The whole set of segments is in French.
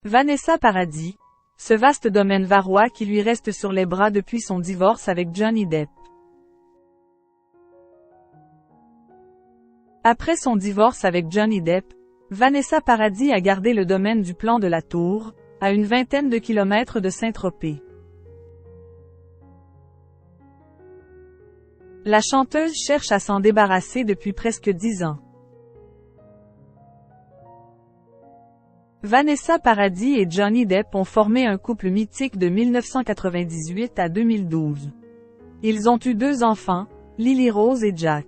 Vanessa Paradis, ce vaste domaine varois qui lui reste sur les bras depuis son divorce avec Johnny Depp. Après son divorce avec Johnny Depp, Vanessa Paradis a gardé le domaine du Plan de la Tour, à une vingtaine de kilomètres de Saint-Tropez. La chanteuse cherche à s'en débarrasser depuis presque 10 ans. Vanessa Paradis et Johnny Depp ont formé un couple mythique de 1998 à 2012. Ils ont eu 2 enfants, Lily Rose et Jack.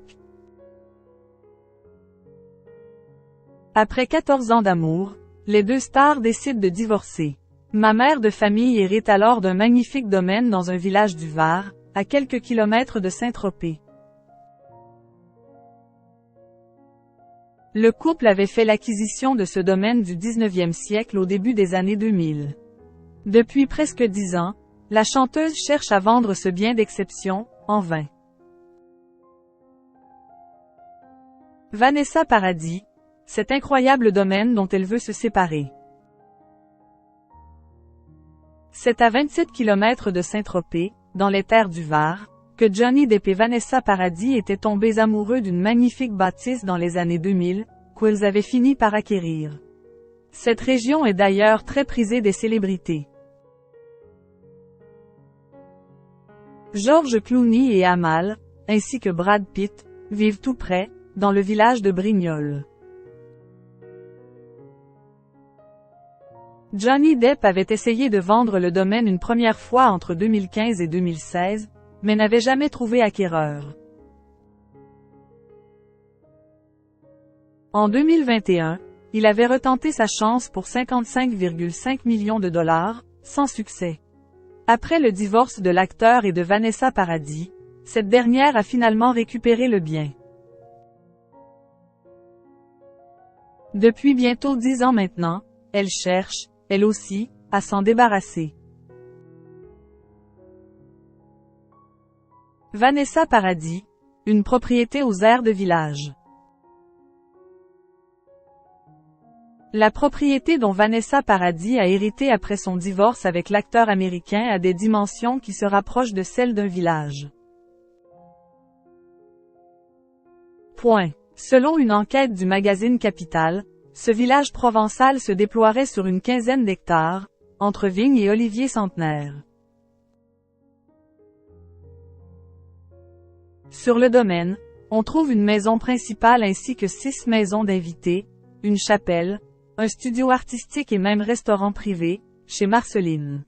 Après 14 ans d'amour, les 2 stars décident de divorcer. Ma mère de famille hérite alors d'un magnifique domaine dans un village du Var, à quelques kilomètres de Saint-Tropez. Le couple avait fait l'acquisition de ce domaine du 19e siècle au début des années 2000. Depuis presque 10 ans, la chanteuse cherche à vendre ce bien d'exception, en vain. Vanessa Paradis, cet incroyable domaine dont elle veut se séparer. C'est à 27 km de Saint-Tropez, dans les terres du Var, que Johnny Depp et Vanessa Paradis étaient tombés amoureux d'une magnifique bâtisse dans les années 2000, qu'ils avaient fini par acquérir. Cette région est d'ailleurs très prisée des célébrités. George Clooney et Amal, ainsi que Brad Pitt, vivent tout près, dans le village de Brignoles. Johnny Depp avait essayé de vendre le domaine une première fois entre 2015 et 2016, mais n'avait jamais trouvé acquéreur. En 2021, il avait retenté sa chance pour 55,5 millions de dollars, sans succès. Après le divorce de l'acteur et de Vanessa Paradis, cette dernière a finalement récupéré le bien. Depuis bientôt 10 ans maintenant, elle cherche, elle aussi, à s'en débarrasser. Vanessa Paradis, une propriété aux aires de village. La propriété dont Vanessa Paradis a hérité après son divorce avec l'acteur américain a des dimensions qui se rapprochent de celles d'un village. Selon une enquête du magazine Capital, ce village provençal se déploierait sur une quinzaine d'hectares, entre vignes et oliviers centenaires. Sur le domaine, on trouve une maison principale ainsi que 6 maisons d'invités, une chapelle, un studio artistique et même restaurant privé, chez Marceline.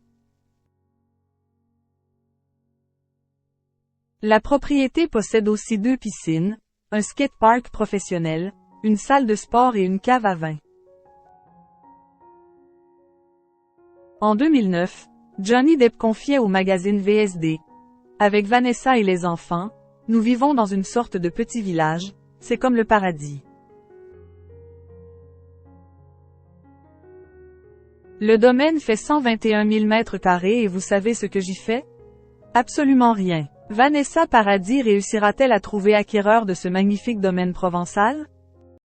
La propriété possède aussi 2 piscines, un skatepark professionnel, une salle de sport et une cave à vin. En 2009, Johnny Depp confiait au magazine VSD. Avec Vanessa et les enfants, nous vivons dans une sorte de petit village, c'est comme le paradis. Le domaine fait 121 000 m² et vous savez ce que j'y fais? Absolument rien. Vanessa Paradis réussira-t-elle à trouver acquéreur de ce magnifique domaine provençal?